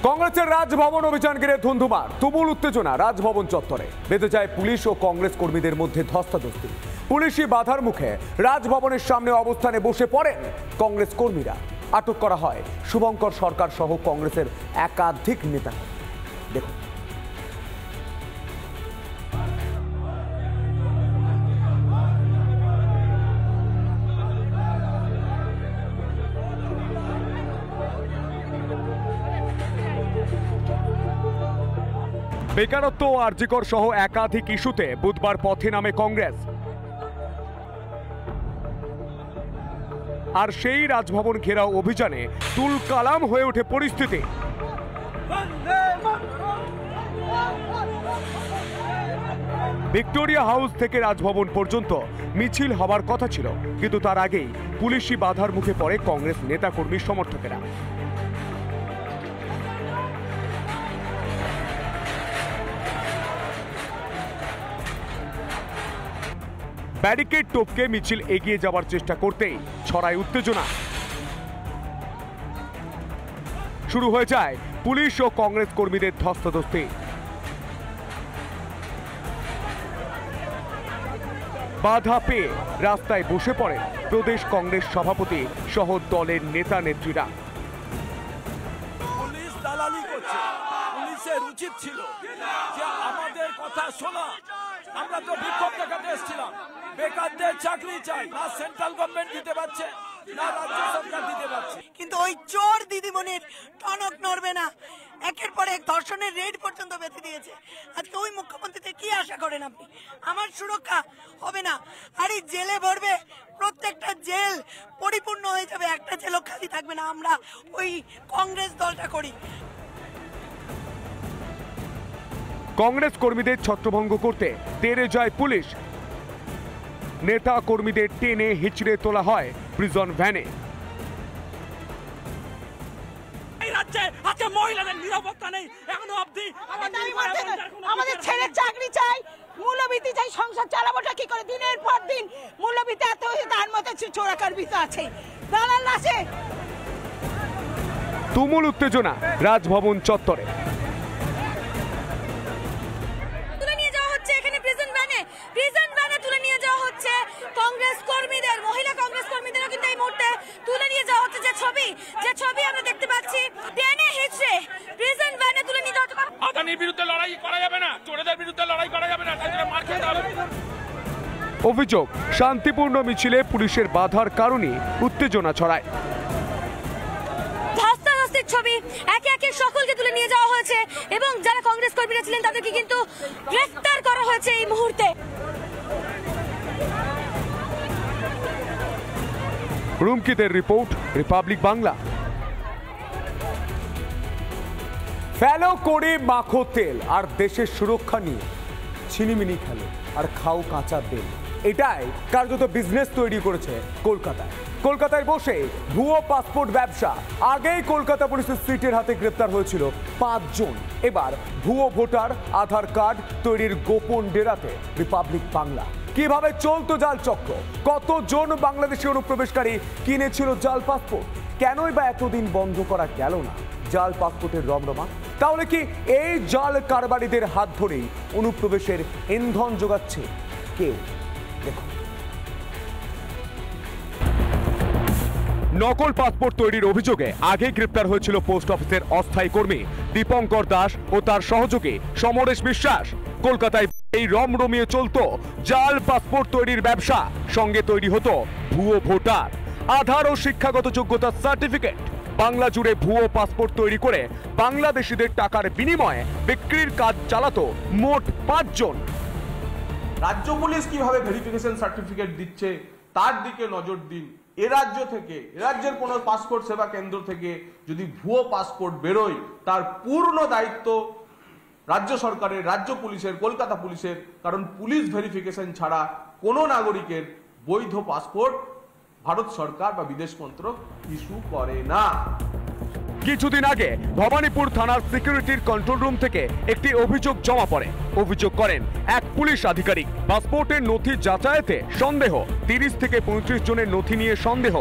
কংগ্রেসের রাজভবন অভিযান ঘিরে ধুন্ধুমার, তুমুল উত্তেজনা রাজভবন চত্বরে। বেঁধে যায় পুলিশ ও কংগ্রেস কর্মীদের মধ্যে ধস্তাধস্তি। পুলিশি বাধার মুখে রাজভবনের সামনে অবস্থানে বসে পড়েন কংগ্রেস কর্মীরা। আটক করা হয় শুভঙ্কর সরকার সহ কংগ্রেসের একাধিক নেতা। দেখুন, বেকারত্ব ও আরজিকর সহ একাধিক ইস্যুতে বুধবার পথে নামে কংগ্রেস। আর সেই রাজভবন ঘেরাও অভিযানে তুলকালাম হয়ে ওঠে পরিস্থিতি। ভিক্টোরিয়া হাউস থেকে রাজভবন পর্যন্ত মিছিল হবার কথা ছিল, কিন্তু তার আগেই পুলিশি বাধার মুখে পড়ে কংগ্রেস নেতাকর্মী সমর্থকেরা। ব্যারিকেড টপকে মিছিল এগিয়ে যাওয়ার চেষ্টা করতেই ছড়ায় উত্তেজনা। শুরু হয়ে যায় পুলিশ ও কংগ্রেস কর্মীদের ধস্তাধস্তি। বাধা পেয়ে রাস্তায় বসে পড়েন প্রদেশ কংগ্রেস সভাপতি সহ দলের নেতা নেত্রীরা। পুলিশ দালালি করছে, পুলিশের উচিত ছিল যে আমাদের কথা শোনা। আমরা তো বিক্ষোভ দেখাতে এসেছিলাম, বেকারদের চাকরি চাই, না সেন্ট্রাল গভর্নমেন্ট দিতে পারছে না রাজ্য সরকার দিতে পারছে। কিন্তু ওই চোর দিদিমণির টনক নড়বে না। একের পর এক ধর্ষণের রেড পর্যন্ত বেঁধে দিয়েছে। আজকে ওই মুখ্যমন্ত্রীতে কি আশা করেন আপনি? আমার সুরক্ষা হবে না, আর এই জেলে ভরবে, প্রত্যেকটা জেল পরিপূর্ণ হয়ে যাবে, একটা জেলও খালি থাকবে না। আমরা ওই কংগ্রেস দলটা করি। কংগ্রেস কর্মীদের ছত্রভঙ্গ করতে তেড়ে যায় পুলিশ। নেতা কর্মীদের টেনে হিচড়ে তোলা হয় প্রিজন ভ্যানে। এই রাজ্যে আজকে মহিলাদের নিরাপত্তা নেই এখনো অবধি। আমাদের ছেলের চাকরি চাই, মূল্যবৃদ্ধি চাই, সংসার চালাবোটা কি করে? দিনের পর দিন মূল্যবৃদ্ধি এত হয়েছে, তার মধ্যে চোরাকার ভিতর আছে, দালাল আছে। তুমুল উত্তেজনা রাজভবন চত্বরে। কংগ্রেস কর্মীদের, মহিলা কংগ্রেস কর্মীদেরও কিন্তু এই মুহূর্তে তুলে নিয়ে যাওয়া হচ্ছে। যে ছবি আমরা দেখতে পাচ্ছি, টেনে হিচড়ে প্রিজন ভ্যানে তুলে নিয়ে যাওয়া হচ্ছে। আদানির বিরুদ্ধে লড়াই করা যাবে না, চোরেদের বিরুদ্ধে লড়াই করা যাবে না, তাদের মার খেতে হবে। অভিযোগ, শান্তিপূর্ণ মিছিলে পুলিশের বাধার কারণে উত্তেজনা ছড়ায়। ধস্তাধস্তির ছবি একে একে সকলকে তুলে নিয়ে যাওয়া হয়েছে এবং যারা কংগ্রেস কর্মীরা ছিলেন তাদেরকে কিন্তু গ্রেফতার করা হয়েছে এই মুহূর্তে। রুমকিদের রিপোর্ট, রিপাবলিক বাংলা। ফেলো করে মাখো তেল আর দেশের সুরক্ষা নিয়ে ছিনিমিনি খেলো আর খাও কাঁচা তেল, এটাই কার্যত বিজনেস তৈরি করেছে কলকাতায়। কলকাতায় বসে ভুয়ো পাসপোর্ট ব্যবসা। আগেই কলকাতা পুলিশের সিটের হাতে গ্রেপ্তার হয়েছিল 5 জন। এবার ভুয়ো ভোটার আধার কার্ড তৈরির গোপন ডেরাতে রিপাবলিক বাংলা। কিভাবে চলতো জাল চক্র? কতজন বাংলাদেশি অনুপ্রবেশকারী কিনেছিল জাল পাসপোর্ট? কেনই বা এতদিন বন্ধ করা গেল না জাল পাসপোর্টের রমরমা? তাহলে কি এই জাল কারবারিদের হাত ধরেই অনুপ্রবেশের ইন্ধন যোগাচ্ছে কেউ? দেখুন, নকল পাসপোর্ট তৈরির অভিযোগে আগে গ্রেপ্তার হয়েছিল পোস্ট অফিসের অস্থায়ী কর্মী দীপঙ্কর দাস ও তার সহযোগী সমরেশ বিশ্বাস। কলকাতায় এই রমরমিয়ে চলতো জাল পাসপোর্ট তৈরির ব্যবসা। সঙ্গে তৈরি হতো ভুয়ো ভোটার, আধার ও শিক্ষাগত যোগ্যতার সার্টিফিকেট। বাংলা জুড়ে ভুয়ো পাসপোর্ট তৈরি করে বাংলাদেশিদের টাকার বিনিময়ে বিক্রির কাজ চালাতো মোট 5 জন। রাজ্য পুলিশ কিভাবে ভেরিফিকেশন সার্টিফিকেট দিচ্ছে তার দিকে নজর দিন। এ রাজ্য থেকে, এ রাজ্যের কোনো পাসপোর্ট সেবা কেন্দ্র থেকে যদি ভুয়ো পাসপোর্ট বেরোয় তার পূর্ণ দায়িত্ব রাজ্য সরকারের, রাজ্য পুলিশের, কলকাতা পুলিশের। কারণ পুলিশ ভেরিফিকেশন ছাড়া কোনো নাগরিকের বৈধ পাসপোর্ট ভারত সরকার বা বিদেশ মন্ত্রক ইস্যু করে না। কিছুদিন আগে ভবানীপুর থানার সিকিউরিটির কন্ট্রোল রুম থেকে একটি অভিযোগ জমা পড়ে। অভিযোগ করেন এক পুলিশ আধিকারিক। পাসপোর্টের নথি যাচাইতে সন্দেহ, 30 থেকে 35 জনের নথি নিয়ে সন্দেহ।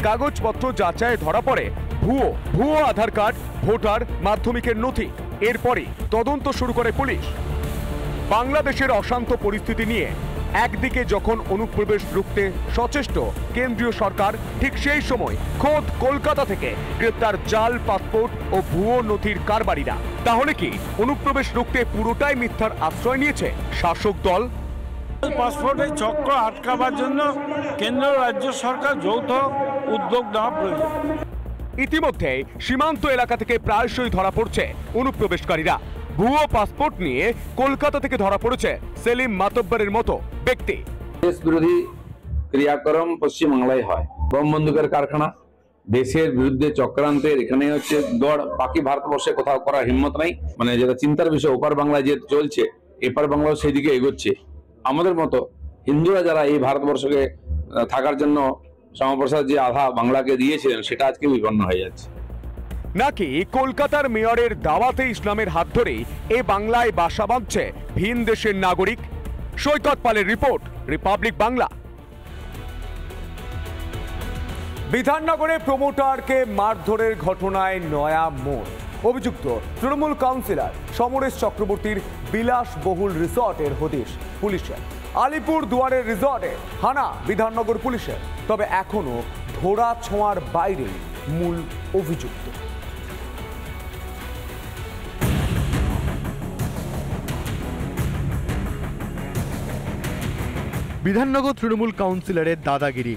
কাগজপত্র যাচাইয়ে ধরা পড়ে ভুয়ো আধার কার্ড, ভোটার, মাধ্যমিকের নথি। এরপরে তদন্ত শুরু করে পুলিশ। বাংলাদেশের অশান্ত পরিস্থিতি নিয়ে একদিকে যখন অনুপ্রবেশ রুখতে সচেষ্ট কেন্দ্রীয় সরকার, ঠিক সেই সময় খোদ কলকাতা থেকে গ্রেপ্তার জাল পাসপোর্ট ও ভুয়ো নথির কারবারিরা। তাহলে কি অনুপ্রবেশ রুখতে পুরোটাই মিথ্যার আশ্রয় নিয়েছে শাসক দল? পাসপোর্টের চক্র আটকাবার জন্য কেন্দ্র রাজ্য সরকার যৌথ উদ্যোগ নেওয়া প্রয়োজন। ইতিমধ্যে সীমান্ত এলাকা থেকে প্রায়শই ধরা পড়ছে অনুপ্রবেশকারীরা। ভুয়ো পাসপোর্ট নিয়ে কলকাতা থেকে ধরা পড়েছে সেলিম মাতব্বরের মতো ব্যক্তি। দেশ বিরোধী ক্রিয়াকর্ম পশ্চিমবাংলায় হয়, বোম বন্দুকের কারখানা, দেশের বিরুদ্ধে চক্রান্তের এখানে হচ্ছে দৌড়। বাকি ভারতবর্ষে কোথাও করার হিম্মত নাই। মানে যেটা চিন্তার বিষয়, ওপার বাংলায় যে চলছে, এপার বাংলাও সেই দিকে এগোচ্ছে। আমাদের মতো হিন্দুরা যারা এই ভারতবর্ষকে থাকার জন্য শ্যামাপ্রসাদ যে আধা বাংলাকে দিয়েছিলেন, সেটা আজকে বিপন্ন হয়ে যাচ্ছে। নাকি কলকাতার মেয়রের দাওয়াতে ইসলামের হাত ধরেই এ বাংলায় বাসা বাঁধছে ভিন দেশের নাগরিক? সৈকত পালের রিপোর্ট, রিপাবলিক বাংলা। বিধাননগরে প্রমোটারকে মারধরের ঘটনায় নয়া মোড়। অভিযুক্ত তৃণমূল কাউন্সিলর সমরেশ চক্রবর্তীর বিলাসবহুল রিসর্টের হদিশ পুলিশের। আলিপুর দুয়ারের রিসর্টে হানা বিধাননগর পুলিশের। তবে এখনো ধরা ছোঁয়ার বাইরে মূল অভিযুক্ত। বিধাননগর তৃণমূল কাউন্সিলরের দাদাগিরি।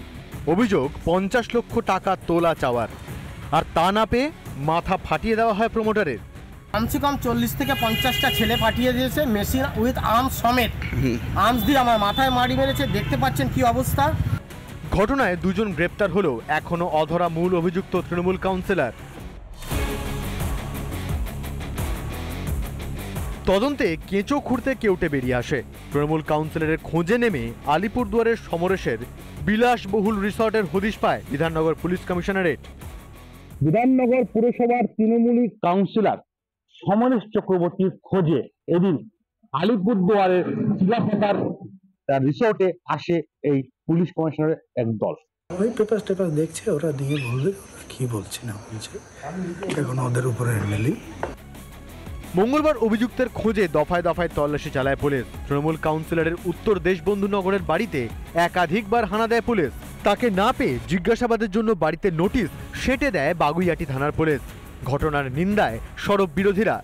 অভিযোগ 50 লক্ষ টাকা তোলা চাওয়ার, আর তা না পেয়ে মাথা ফাটিয়ে দেওয়া হয় প্রমোটারের। কমসে কম 40 থেকে 50টা ছেলে পাঠিয়ে দিয়েছে, মেশিন উইথ আর্মস সমেত। আর্মস দিয়ে আমার মাথায় মারি মেরেছে, দেখতে পাচ্ছেন কি অবস্থা। ঘটনায় দুজন গ্রেপ্তার হলেও এখনো অধরা মূল অভিযুক্ত তৃণমূল কাউন্সিলর। তদন্তে কেঁচো খুঁড়তে কেউটে বেরিয়ে আসে। তৃণমূল কাউন্সিলরের খোঁজে নেমে আলিপুরদুয়ারের সমরেশের বিলাসবহুল রিসর্টের হদিশ পায় বিধাননগর পুলিশ কমিশনারেট। বিধাননগর পুরসভার তৃণমূলী কাউন্সিলর সমরেশ চক্রবর্তীর খোঁজে এদিন আলিপুরদুয়ারের চিলাপাতার রিসর্টে আসে এই পুলিশ কমিশনারের এক দল। ওই পেপার টেপার দেখছে, ওরা দিয়ে বলবে কি বলছে না বলছে, এখন ওদের উপরে মেলি। মঙ্গলবার অভিযুক্তের খোঁজে দফায় দফায় তল্লাশি চালায় পুলিশ। তৃণমূল কাউন্সিলরের উত্তর দেশবন্ধু নগরের বাড়িতে একাধিকবার হানা দেয় পুলিশ। তাকে না পেয়ে জিজ্ঞাসাবাদের জন্য বাড়িতে নোটিশ সেটে দেয় বাগুইআটি থানার পুলিশ। ঘটনার নিন্দায় সরব বিরোধীরা।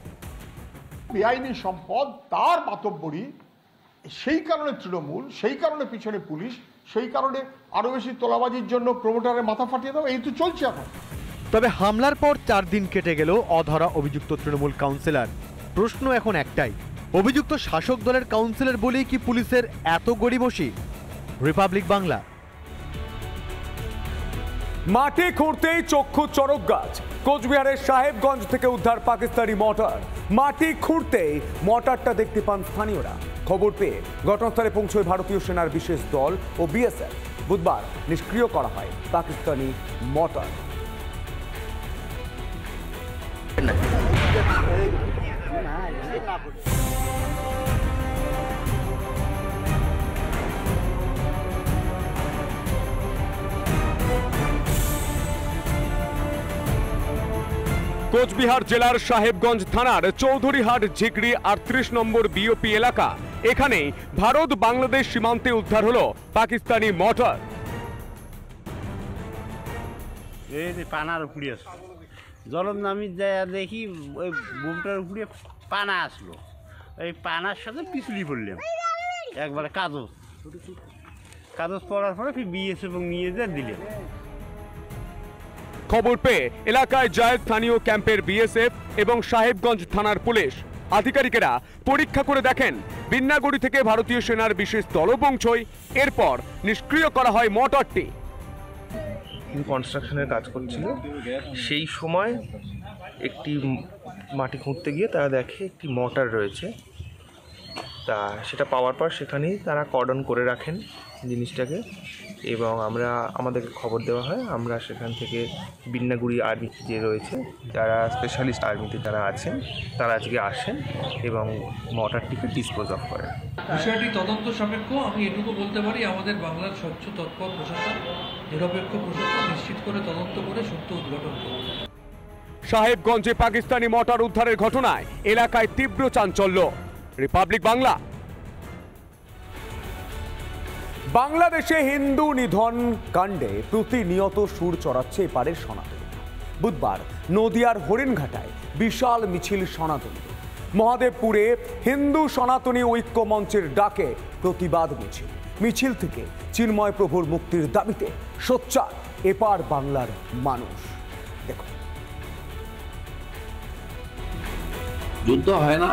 বেআইনি সম্পদ তার মাতব্বরি, সেই কারণে তৃণমূল, সেই কারণে পিছনে পুলিশ, সেই কারণে আরো বেশি তোলাবাজির জন্য প্রমোটারের মাথা ফাটিয়ে দেওয়া, এই তো চলছে এখন। তবে হামলার পর 4 দিন কেটে গেল অধরা অভিযুক্ত তৃণমূল কাউন্সিলর। প্রশ্ন এখন একটাই, অভিযুক্ত শাসক দলের কাউন্সিলর বলেই কি পুলিশের এত গড়িমসি? রিপাবলিক বাংলা। মাটি খুঁড়তেই চক্ষু চড়ক গাছ। কোচবিহারের সাহেবগঞ্জ থেকে উদ্ধার পাকিস্তানি মর্টার। মাটি খুঁড়তেই মর্টারটা দেখতে পান স্থানীয়রা। খবর পেয়ে ঘটনাস্থলে পৌঁছয় ভারতীয় সেনার বিশেষ দল ও বিএসএফ। বুধবার নিষ্ক্রিয় করা হয় পাকিস্তানি মর্টার। কোচবিহার জেলার সাহেবগঞ্জ থানার চৌধুরীহাট ঝিকড়ি 38 নম্বর বিওপি এলাকা। এখানে ভারত বাংলাদেশ সীমান্তে উদ্ধার হলো পাকিস্তানি মর্টার। পানার উপরে আসলো, জলের নামি যায় দেখি ওই বুমটার উপরে পানা আসলো। ওই পানার সাথে পিছলি পড়লাম, একবারে কাগজ পড়ার পরে বিএসএফ নিয়ে যা দিলেন। খবর পেয়ে এলাকায় যায় স্থানীয় ক্যাম্পের বিএসএফ এবং সাহেবগঞ্জ থানার পুলিশ। আধিকারিকেরা পরীক্ষা করে দেখেন বিন্নাগুড়ি থেকে ভারতীয় সেনার বিশেষ দল পৌঁছয়। এরপর নিষ্ক্রিয় করা হয় মর্টারটি। কনস্ট্রাকশনের কাজ করছিল, সেই সময় একটি মাটি খুঁড়তে গিয়ে তারা দেখে একটি মর্টার রয়েছে। তা সেটা পাওয়ার পর সেখানেই তারা কর্ডন করে রাখেন জিনিসটাকে, এবং আমাদেরকে খবর দেওয়া হয়। আমরা সেখান থেকে বিন্নাগুড়ি আর্মি যে রয়েছে, যারা স্পেশালিস্ট আর্মিতে যারা আছেন, তারা আজকে আসেন এবং মর্টারটিকে ডিসপোজ অফ করেন। বিষয়টি তদন্ত সাপেক্ষ। আমি এটুকু বলতে পারি, আমাদের বাংলার স্বচ্ছ তৎপর প্রশাসন, নিরপেক্ষ প্রশাসন নিশ্চিত করে তদন্ত করে সত্য উদ্ঘাটন করবে। সাহেবগঞ্জে পাকিস্তানি মর্টার উদ্ধারের ঘটনায় এলাকায় তীব্র চাঞ্চল্য। রিপাবলিক বাংলা। বাংলাদেশে হিন্দু নিধন কাণ্ডে প্রতিনিয়ত সুর চড়াচ্ছে এপারের সনাতনী। বুধবার নদিয়ার হরিণঘাটায় বিশাল মিছিল সনাতনী। মহাদেবপুরে হিন্দু সনাতনী ঐক্য মঞ্চের ডাকে প্রতিবাদ মিছিল। মিছিল থেকে চিন্ময় প্রভুর মুক্তির দাবিতে সোচ্চার এপার বাংলার মানুষ। দেখো, যুদ্ধ হয় না,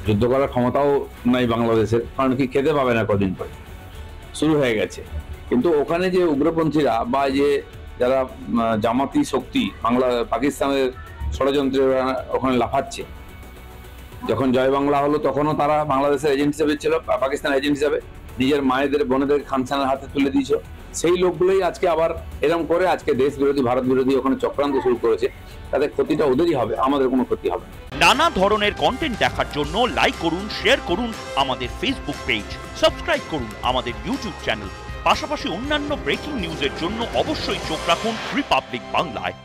যুদ্ধ করার ক্ষমতাও নাই বাংলাদেশের, কারণ কি খেতে পাবে না কদিন পরে, শুরু হয়ে গেছে। কিন্তু ওখানে যে উগ্রপন্থীরা বা যে যারা জামাতি শক্তি পাকিস্তানের ষড়যন্ত্রে ওখানে লাফাচ্ছে, যখন জয় বাংলা হলো তখনও তারা বাংলাদেশের এজেন্ট হিসেবে ছিল, পাকিস্তান এজেন্ট হিসেবে নিজের মায়েদের বোনেদের খানসানের হাতে তুলে দিয়েছিল। সেই লোকগুলোই আজকে আবার এরকম করে আজকে দেশ বিরোধী ভারত বিরোধী ওখানে চক্রান্ত শুরু করেছে। তাদের ক্ষতিটা ওদেরই হবে, আমাদের কোনো ক্ষতি হবে না। নানা ধরনের কন্টেন্ট দেখার জন্য লাইক করুন, শেয়ার করুন আমাদের ফেসবুক পেজ, সাবস্ক্রাইব করুন আমাদের ইউটিউব চ্যানেল। পাশাপাশি অন্যান্য ব্রেকিং নিউজের জন্য অবশ্যই চোখ রাখুন রিপাবলিক বাংলায়।